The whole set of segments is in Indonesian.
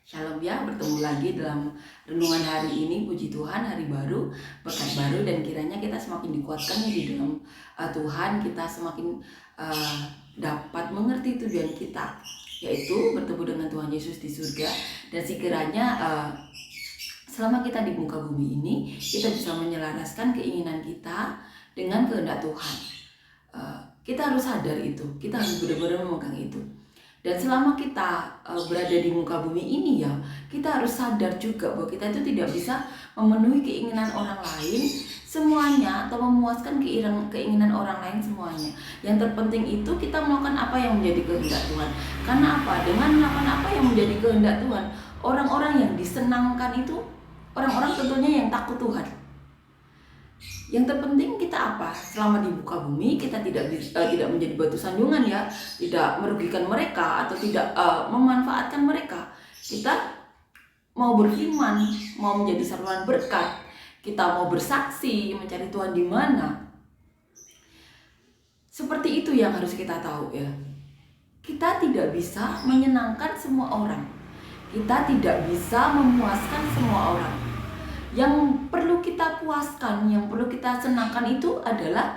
Shalom ya, bertemu lagi dalam renungan hari ini. Puji Tuhan, hari baru, berkat baru, dan kiranya kita semakin dikuatkan ya di dalam Tuhan. Kita semakin dapat mengerti tujuan kita, yaitu bertemu dengan Tuhan Yesus di surga. Dan sekiranya selama kita di muka bumi ini, kita bisa menyelaraskan keinginan kita dengan kehendak Tuhan. Kita harus sadar itu, kita harus benar-benar memegang itu. Dan selama kita berada di muka bumi ini ya, kita harus sadar juga bahwa kita itu tidak bisa memenuhi keinginan orang lain semuanya, atau memuaskan keinginan orang lain semuanya. Yang terpenting itu kita melakukan apa yang menjadi kehendak Tuhan. Karena apa? Dengan melakukan apa yang menjadi kehendak Tuhan, orang-orang yang disenangkan itu orang-orang tentunya yang takut Tuhan. Yang terpenting kita apa? Selama di muka bumi kita tidak menjadi batu sandungan ya, tidak merugikan mereka atau tidak memanfaatkan mereka. Kita mau berfirman, mau menjadi saluran berkat, kita mau bersaksi, mencari Tuhan di mana. Seperti itu yang harus kita tahu ya. Kita tidak bisa menyenangkan semua orang. Kita tidak bisa memuaskan semua orang. Yang perlu kita puaskan, yang perlu kita senangkan itu adalah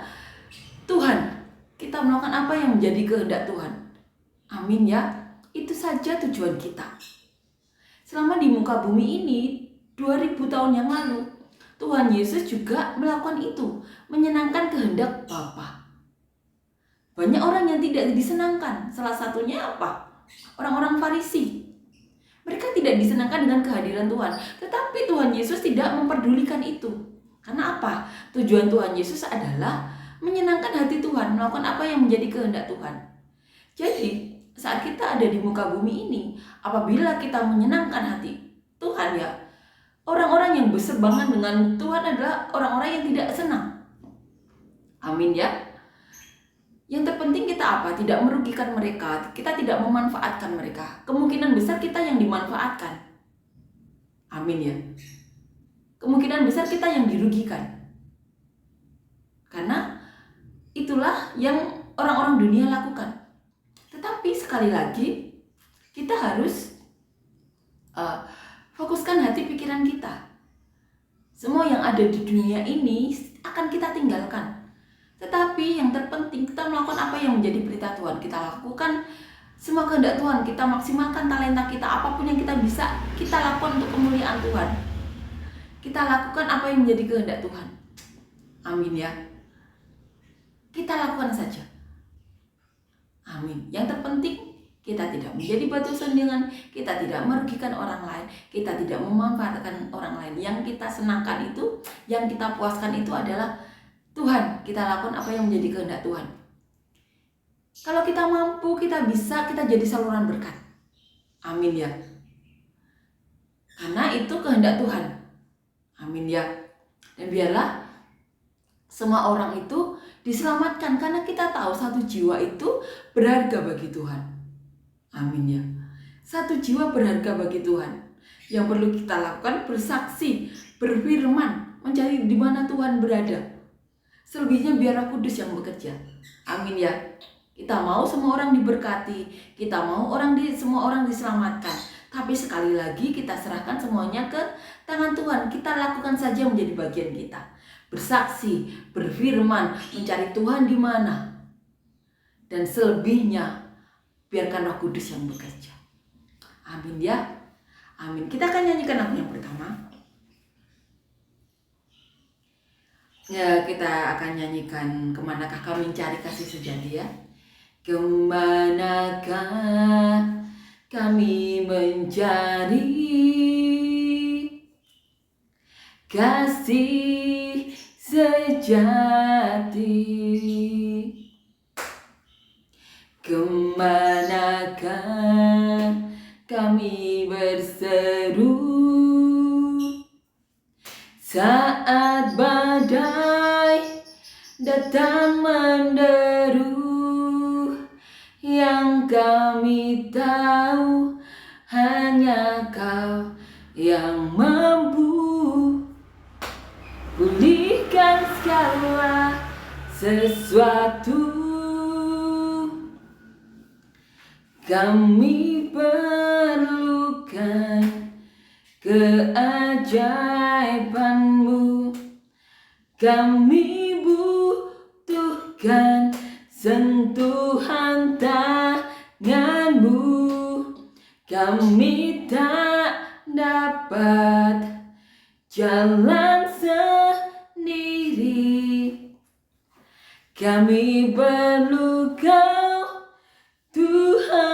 Tuhan. Kita melakukan apa yang menjadi kehendak Tuhan. Amin ya. Itu saja tujuan kita. Selama di muka bumi ini 2000 tahun yang lalu, Tuhan Yesus juga melakukan itu, menyenangkan kehendak Bapa. Banyak orang yang tidak disenangkan. Salah satunya apa? Orang-orang Farisi. Mereka tidak disenangkan dengan kehadiran Tuhan. Tetapi Tuhan Yesus tidak memperdulikan itu. Karena apa? Tujuan Tuhan Yesus adalah menyenangkan hati Tuhan, melakukan apa yang menjadi kehendak Tuhan. Jadi, saat kita ada di muka bumi ini, apabila kita menyenangkan hati Tuhan ya, orang-orang yang berseberangan dengan Tuhan adalah orang-orang yang tidak senang. Amin ya. Yang terpenting kita apa? Tidak merugikan mereka, kita tidak memanfaatkan mereka. Kemungkinan besar kita yang dimanfaatkan. Amin ya. Kemungkinan besar kita yang dirugikan. Karena itulah yang orang-orang dunia lakukan. Tetapi sekali lagi, kita harus fokuskan hati pikiran kita. Semua yang ada di dunia ini akan kita tinggalkan. Tetapi yang terpenting kita melakukan apa yang menjadi perintah Tuhan. Kita lakukan semua kehendak Tuhan. Kita maksimalkan talenta kita. Apapun yang kita bisa, kita lakukan untuk kemuliaan Tuhan. Kita lakukan apa yang menjadi kehendak Tuhan. Amin ya. Kita lakukan saja. Amin. Yang terpenting kita tidak menjadi batu sandungan. Kita tidak merugikan orang lain. Kita tidak memanfaatkan orang lain. Yang kita senangkan itu, yang kita puaskan itu adalah Tuhan. Kita lakukan apa yang menjadi kehendak Tuhan. Kalau kita mampu, kita bisa, kita jadi saluran berkat. Amin ya. Karena itu kehendak Tuhan. Amin ya. Dan biarlah semua orang itu diselamatkan, karena kita tahu satu jiwa itu berharga bagi Tuhan. Amin ya. Satu jiwa berharga bagi Tuhan. Yang perlu kita lakukan bersaksi, berfirman, mencari di mana Tuhan berada. Selebihnya biar Roh Kudus yang bekerja. Amin ya. Kita mau semua orang diberkati, kita mau semua orang diselamatkan. Tapi sekali lagi kita serahkan semuanya ke tangan Tuhan. Kita lakukan saja menjadi bagian kita. Bersaksi, berfirman, mencari Tuhan di mana. Dan selebihnya biarkan Roh Kudus yang bekerja. Amin ya. Amin. Kita akan nyanyikan lagu yang pertama. Ya, kita akan nyanyikan Kemanakah Kau Mencari Kasih Sejati ya. Kemanakah kami mencari kasih sejati? Kemanakah kami berseru saat badai datang menderu? Yang kami tahu hanya Kau yang mampu pulihkan segala sesuatu. Kami perlu merindukan keajaiban-Mu. Kami butuhkan sentuhan tangan-Mu. Kami tak dapat jalan sendiri. Kami perlu Kau, Tuhan.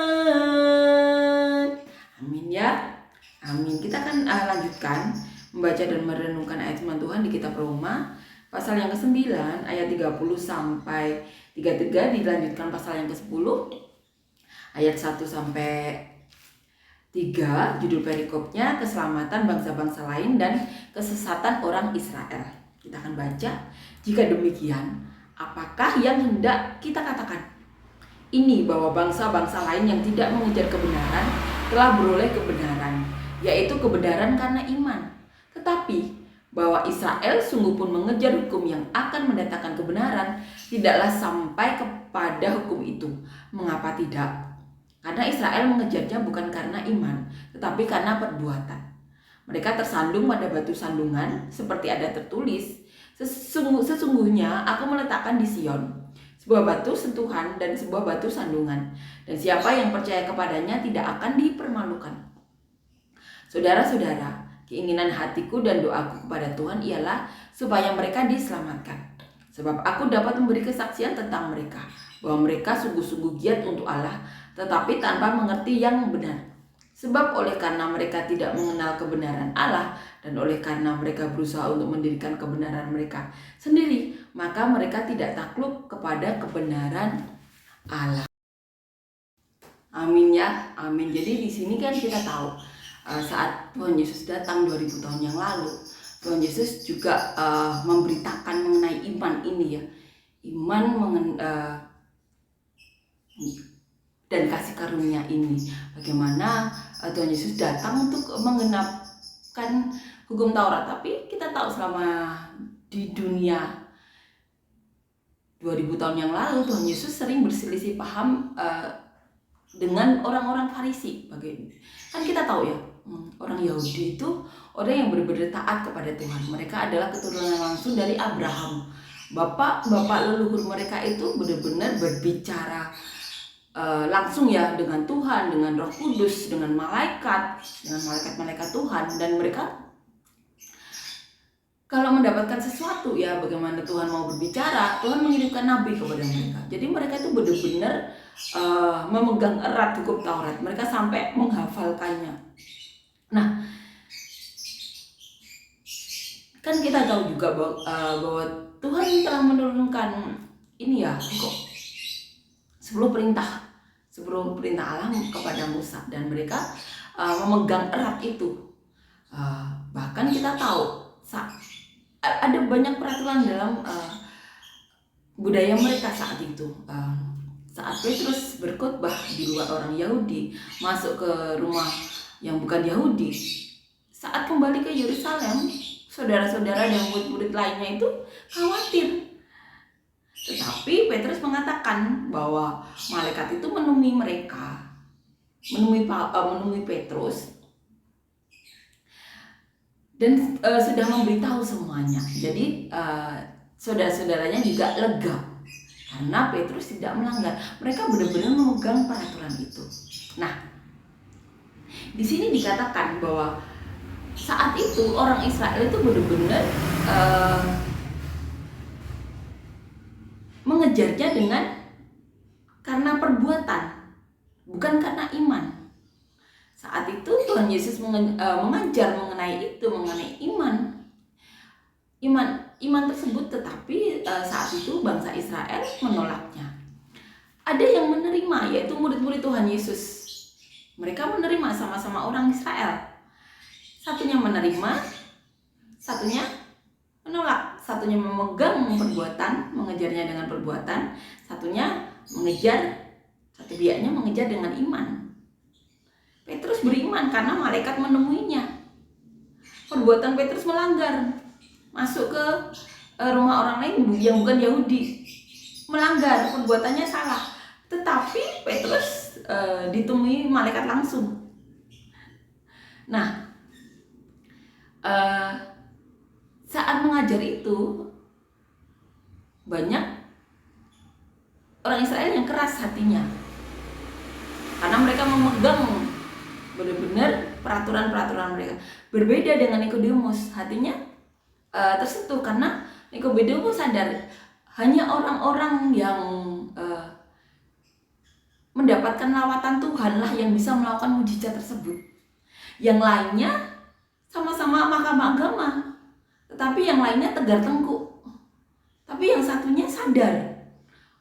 Amin ya. Amin. Kita akan lanjutkan membaca dan merenungkan ayat firman Tuhan di kitab Roma pasal yang ke-9 ayat 30 sampai 33, dilanjutkan pasal yang ke-10 ayat 1 sampai 3, judul perikopnya keselamatan bangsa-bangsa lain dan kesesatan orang Israel. Kita akan baca. Jika demikian, apakah yang hendak kita katakan? Ini bahwa bangsa-bangsa lain yang tidak mengejar kebenaran telah beroleh kebenaran, yaitu kebenaran karena iman. Tetapi bahwa Israel sungguh pun mengejar hukum yang akan mendatangkan kebenaran, tidaklah sampai kepada hukum itu. Mengapa tidak? Karena Israel mengejarnya bukan karena iman, tetapi karena perbuatan. Mereka tersandung pada batu sandungan, seperti ada tertulis, sesungguhnya aku meletakkan di Sion sebuah batu sentuhan dan sebuah batu sandungan, dan siapa yang percaya kepadanya tidak akan dipermalukan. Saudara-saudara, keinginan hatiku dan doaku kepada Tuhan ialah supaya mereka diselamatkan. Sebab aku dapat memberi kesaksian tentang mereka, bahwa mereka sungguh-sungguh giat untuk Allah, tetapi tanpa mengerti yang benar. Sebab oleh karena mereka tidak mengenal kebenaran Allah, dan oleh karena mereka berusaha untuk mendirikan kebenaran mereka sendiri, maka mereka tidak takluk kepada kebenaran Allah. Amin ya, amin. Jadi di sini kan kita tahu saat Tuhan Yesus datang 2000 tahun yang lalu, Tuhan Yesus juga memberitakan mengenai iman ini ya. Iman dan kasih karunia ini. Bagaimana Tuhan Yesus datang untuk menggenapkan hukum Taurat. Tapi kita tahu selama di dunia 2000 tahun yang lalu, Tuhan Yesus sering berselisih paham dengan orang-orang Farisi. Kan kita tahu ya, orang Yahudi itu orang yang benar-benar taat kepada Tuhan. Mereka adalah keturunan langsung dari Abraham. Bapak leluhur mereka itu benar-benar berbicara langsung ya dengan Tuhan, dengan Roh Kudus, dengan malaikat-malaikat Tuhan. Dan mereka kalau mendapatkan sesuatu ya, bagaimana Tuhan mau berbicara, Tuhan mengirimkan nabi kepada mereka. Jadi mereka itu benar-benar memegang erat hukum Taurat. Mereka sampai menghafalkannya. Nah, kan kita tahu juga bahwa Tuhan telah menurunkan ini ya, 10 perintah Allah kepada Musa, dan mereka memegang erat itu. Bahkan kita tahu ada banyak peraturan dalam budaya mereka saat itu. Saat Petrus berkhotbah di luar orang Yahudi, masuk ke rumah yang bukan Yahudi, saat kembali ke Yerusalem, saudara-saudara dan murid-murid lainnya itu khawatir. Tetapi Petrus mengatakan bahwa malaikat itu menemui mereka, menemui Petrus, dan sudah memberitahu semuanya. Jadi saudara-saudaranya juga lega karena Petrus tidak melanggar. Mereka benar-benar memegang peraturan itu. Nah, di sini dikatakan bahwa saat itu orang Israel itu benar-benar mengejarnya karena perbuatan, bukan karena iman. Saat itu Tuhan Yesus mengajar mengenai iman tersebut, tetapi saat itu bangsa Israel menolaknya. Ada yang menerima, yaitu murid-murid Tuhan Yesus. Mereka menerima sama-sama orang Israel. Satunya menerima, satunya menolak. Satunya memegang perbuatan, mengejarnya dengan perbuatan. Satunya satu pihaknya mengejar dengan iman. Petrus beriman karena malaikat menemuinya. Perbuatan Petrus melanggar, masuk ke rumah orang lain yang bukan Yahudi, melanggar, perbuatannya salah. Tetapi Petrus ditemui malaikat langsung. Nah, saat mengajar itu banyak orang Israel yang keras hatinya karena mereka memegang benar-benar peraturan-peraturan mereka. Berbeda dengan Nikodemus, hatinya tersentuh karena Nikodemus sadar hanya orang-orang yang mendapatkan lawatan Tuhan lah yang bisa melakukan mujizat tersebut. Yang lainnya sama-sama mahkamah agama, tetapi yang lainnya tegar tengkuk. Tapi yang satunya sadar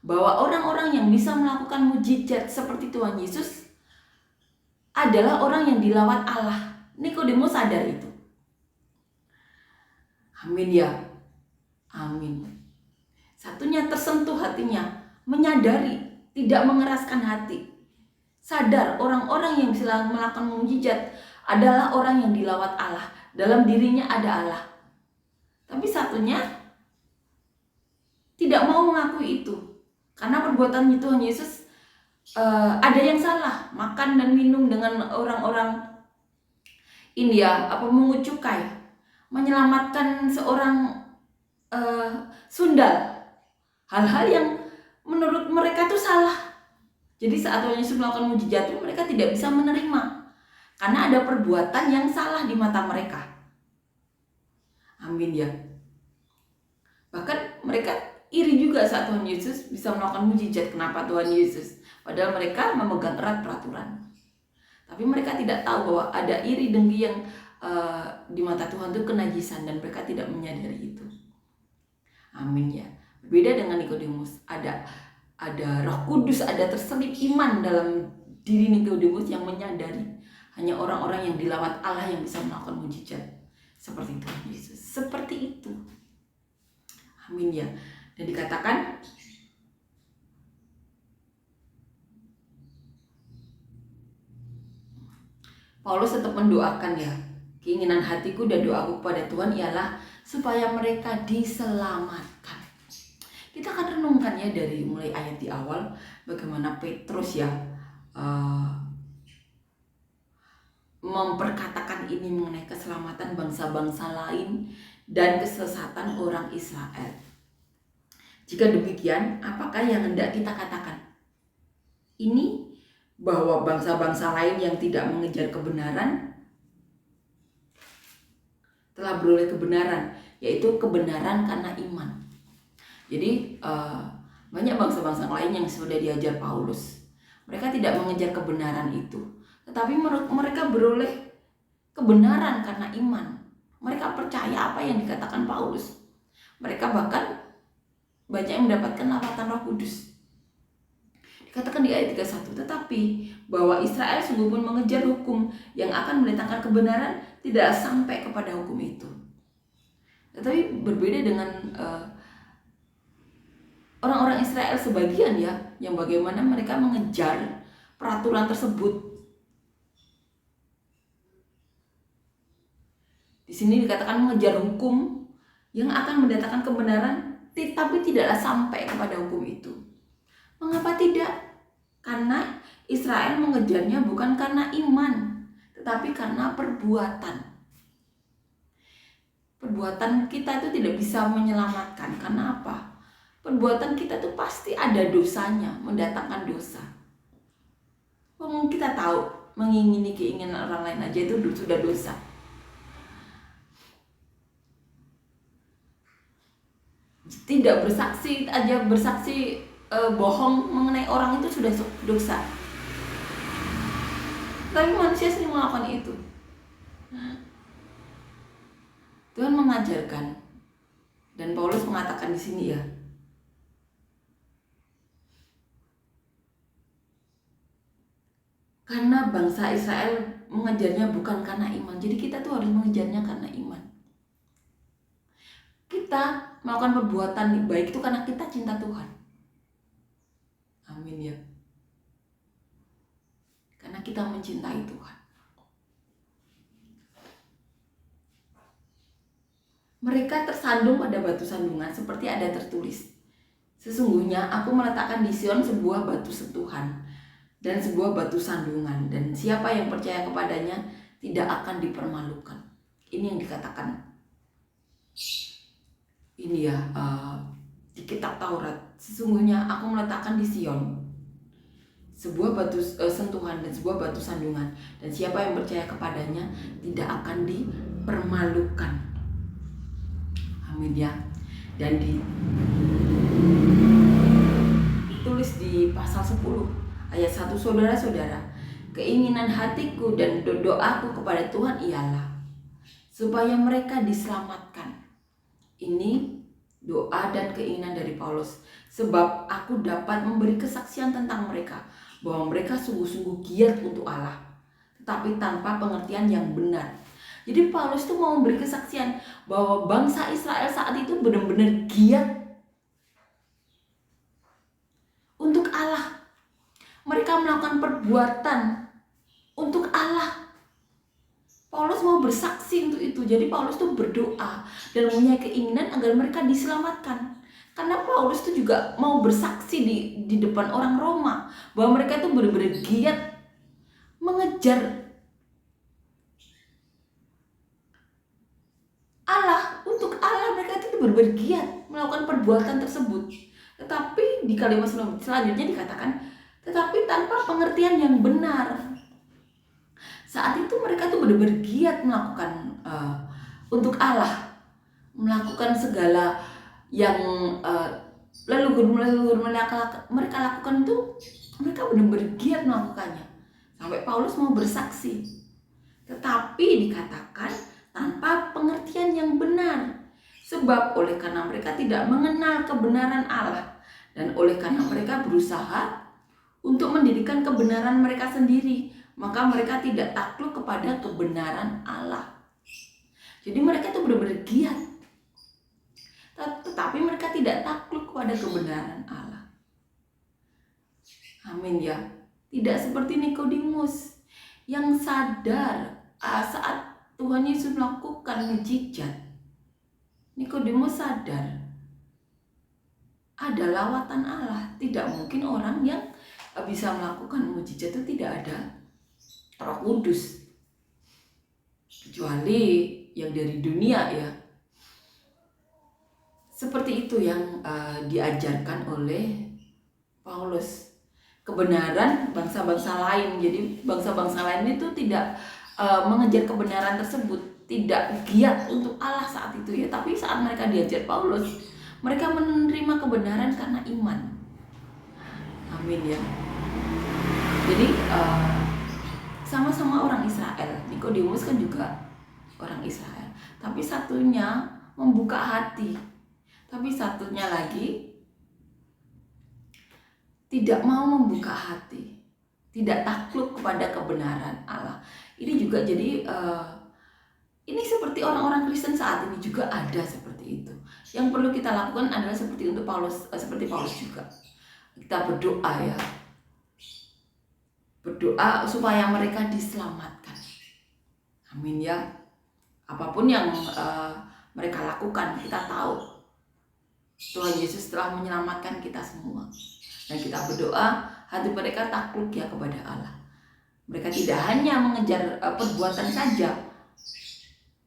bahwa orang-orang yang bisa melakukan mujizat seperti Tuhan Yesus adalah orang yang dilawat Allah. Nikodemus sadar itu. Amin ya. Amin. Satunya tersentuh hatinya, menyadari, tidak mengeraskan hati. Sadar orang-orang yang bisa melakukan mujizat adalah orang yang dilawat Allah. Dalam dirinya ada Allah. Tapi satunya tidak mau mengakui itu. Karena perbuatan Tuhan Yesus ada yang salah. Makan dan minum dengan orang-orang India, mengut cukai, menyelamatkan seorang sundal. Hal-hal yang menurut mereka itu salah. Jadi saat Tuhan Yesus melakukan mujizat itu mereka tidak bisa menerima. Karena ada perbuatan yang salah di mata mereka. Amin ya. Bahkan mereka iri juga saat Tuhan Yesus bisa melakukan mujizat. Kenapa Tuhan Yesus? Padahal mereka memegang erat peraturan. Tapi mereka tidak tahu bahwa ada iri dengki yang di mata Tuhan itu kenajisan dan mereka tidak menyadari itu. Amin ya. Berbeda dengan Nikodemus, ada Roh Kudus, ada terselip iman dalam diri Nikodemus yang menyadari hanya orang-orang yang dilawat Allah yang bisa melakukan mujizat seperti Tuhan Yesus. Seperti itu. Amin ya. Dan dikatakan Paulus tetap mendoakan ya, keinginan hatiku dan doaku kepada Tuhan ialah supaya mereka diselamatkan. Kita akan renungkan ya dari mulai ayat di awal bagaimana Petrus ya memperkatakan ini mengenai keselamatan bangsa-bangsa lain dan kesesatan orang Israel. Jika demikian, apakah yang hendak kita katakan? Ini bahwa bangsa-bangsa lain yang tidak mengejar kebenaran telah beroleh kebenaran, yaitu kebenaran karena iman. Jadi banyak bangsa-bangsa lain yang sudah diajar Paulus. Mereka tidak mengejar kebenaran itu, tetapi mereka beroleh kebenaran karena iman. Mereka percaya apa yang dikatakan Paulus. Mereka bahkan banyak yang mendapatkan lawatan Roh Kudus. Dikatakan di ayat 31, tetapi bahwa Israel sungguh pun mengejar hukum yang akan mendatangkan kebenaran, tidak sampai kepada hukum itu. Tetapi berbeda dengan orang-orang Israel sebagian ya, yang bagaimana mereka mengejar peraturan tersebut. Di sini dikatakan mengejar hukum yang akan mendatangkan kebenaran, tapi tidaklah sampai kepada hukum itu. Mengapa tidak? Karena Israel mengejarnya bukan karena iman, tetapi karena perbuatan. Perbuatan kita itu tidak bisa menyelamatkan. Karena apa? Perbuatan kita itu pasti ada dosanya, mendatangkan dosa. Kita tahu mengingini keinginan orang lain aja itu sudah dosa. Tidak bersaksi aja, bersaksi bohong mengenai orang itu sudah dosa. Tapi manusia sering melakukan itu. Tuhan mengajarkan, dan Paulus mengatakan di sini ya, karena bangsa Israel mengejarnya bukan karena iman. Jadi kita tuh harus mengejarnya karena iman. Kita melakukan perbuatan baik itu karena kita cinta Tuhan. Amin ya. Karena kita mencintai Tuhan. Mereka tersandung pada batu sandungan seperti ada tertulis, sesungguhnya aku meletakkan di Sion sebuah batu sentuhan dan sebuah batu sandungan, dan siapa yang percaya kepadanya tidak akan dipermalukan. Ini yang dikatakan ini ya di kitab Taurat. Sesungguhnya aku meletakkan di Sion sebuah batu sentuhan dan sebuah batu sandungan, dan siapa yang percaya kepadanya tidak akan dipermalukan. Amin ya. Dan ditulis di pasal 10 ayat 1, saudara-saudara, keinginan hatiku dan doaku kepada Tuhan ialah supaya mereka diselamatkan. Ini doa dan keinginan dari Paulus, sebab aku dapat memberi kesaksian tentang mereka bahwa mereka sungguh-sungguh giat untuk Allah, tetapi tanpa pengertian yang benar. Jadi Paulus tuh mau memberi kesaksian bahwa bangsa Israel saat itu benar-benar giat untuk Allah. Mereka melakukan perbuatan untuk Allah. Paulus mau bersaksi untuk itu. Jadi Paulus tuh berdoa dan punya keinginan agar mereka diselamatkan. Karena Paulus tuh juga mau bersaksi di depan orang Roma bahwa mereka tuh benar-benar giat mengejar Allah. Untuk Allah mereka itu benar-benar giat melakukan perbuatan tersebut. Tetapi di kalimat selanjutnya dikatakan, tetapi tanpa pengertian yang benar. Saat itu mereka tuh benar-benar giat melakukan untuk Allah, melakukan segala yang leluhur mereka lakukan tuh, mereka benar-benar giat melakukannya. Sampai Paulus mau bersaksi, tetapi dikatakan tanpa pengertian yang benar. Sebab oleh karena mereka tidak mengenal kebenaran Allah, dan oleh karena mereka berusaha untuk mendirikan kebenaran mereka sendiri, maka mereka tidak takluk kepada kebenaran Allah. Jadi mereka itu benar-benar giat, tetapi mereka tidak takluk kepada kebenaran Allah. Amin ya. Tidak seperti Nikodemus yang sadar saat Tuhan Yesus melakukan mukjizat. Nikodemus sadar ada lawatan Allah. Tidak mungkin orang yang bisa melakukan mukjizat itu tidak ada Roh Kudus, kecuali yang dari dunia ya. Seperti itu yang diajarkan oleh Paulus. Kebenaran bangsa-bangsa lain. Jadi bangsa-bangsa lain itu tidak mengejar kebenaran tersebut, tidak giat untuk Allah saat itu ya. Tapi saat mereka diajar Paulus, mereka menerima kebenaran karena iman. Amin ya. Jadi sama-sama orang Israel. Nikodemus kan juga orang Israel, tapi satunya membuka hati, tapi satunya lagi tidak mau membuka hati, tidak takluk kepada kebenaran Allah. Ini juga jadi ini seperti orang-orang Kristen saat ini juga ada seperti itu. Yang perlu kita lakukan adalah seperti untuk Paulus, seperti Paulus juga. Kita berdoa ya, berdoa supaya mereka diselamatkan. Amin ya. Apapun yang mereka lakukan, kita tahu Tuhan Yesus telah menyelamatkan kita semua. Dan kita berdoa hati mereka takluk ya kepada Allah. Mereka tidak hanya mengejar perbuatan saja,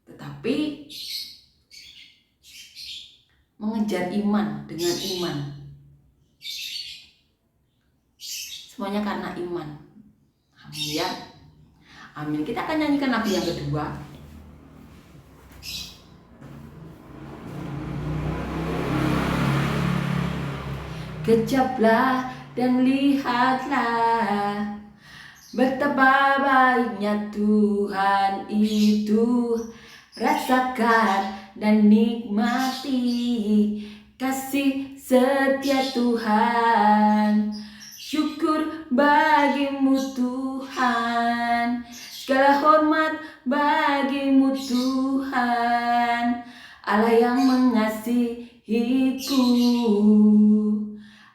tetapi mengejar iman dengan iman. Semuanya karena iman. Amin ya. Amin. Kita akan nyanyikan lagu yang kedua. Kejaplah dan lihatlah betapa baiknya Tuhan itu. Rasakan dan nikmati kasih setia Tuhan. Syukur bagimu Tuhan, segala hormat bagimu Tuhan. Allah yang mengasihiku,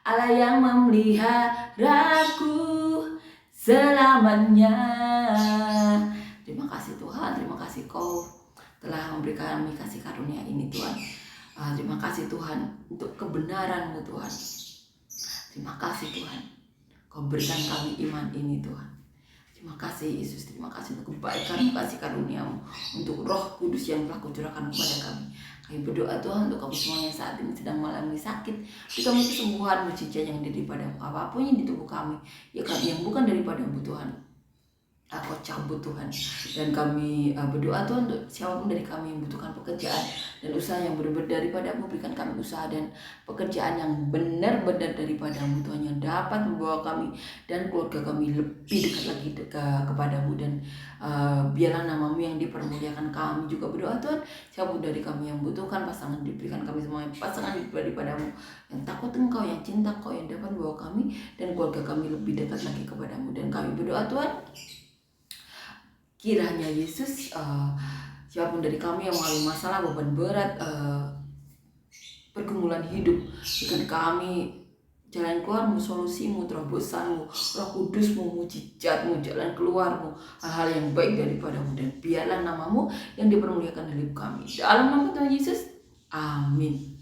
Allah yang memeliharaku selamanya. Terima kasih Tuhan, terima kasih Kau telah memberikan kami kasih karunia ini Tuhan. Terima kasih Tuhan untuk kebenaran-Mu Tuhan. Terima kasih Tuhan, Kau berikan kami iman ini Tuhan. Terima kasih Yesus, terima kasih untuk kebaikan, kasih karunia-Mu, untuk Roh Kudus yang telah Kau-curahkan kepada kami. Kami berdoa Tuhan untuk kami semua yang saat ini sedang mengalami sakit, beri kami kesembuhan, mujizat yang daripada-Mu. Apapun yang di tubuh kami, ya kami yang bukan daripada-Mu Tuhan, Kau cabut Tuhan. Dan kami berdoa Tuhan untuk siapapun dari kami yang membutuhkan pekerjaan dan usaha yang benar-benar daripada-Mu, berikan kami usaha dan pekerjaan yang benar-benar daripada-Mu Tuhan, yang dapat membawa kami dan keluarga kami lebih dekat lagi kepadamu. Dan biarlah nama-Mu yang dipermuliakan. Kami juga berdoa Tuhan, siapapun dari kami yang membutuhkan pasangan, diberikan kami semua pasangan daripada-Mu, yang takut Engkau, yang cinta Engkau, yang dapat membawa kami dan keluarga kami lebih dekat lagi kepadamu. Dan kami berdoa Tuhan, kiranya Yesus, siapapun dari kami yang mengalami masalah, beban berat, pergumulan hidup, berikan kami jalan keluar-Mu, solusi-Mu, terobosan-Mu, Roh Kudus-Mu, mujizat-Mu, jalan keluar-Mu, hal-hal yang baik daripada-Mu. Dan biarlah nama-Mu yang dipermuliakan dalam hidup kami. Dalam nama Tuhan Yesus, amin.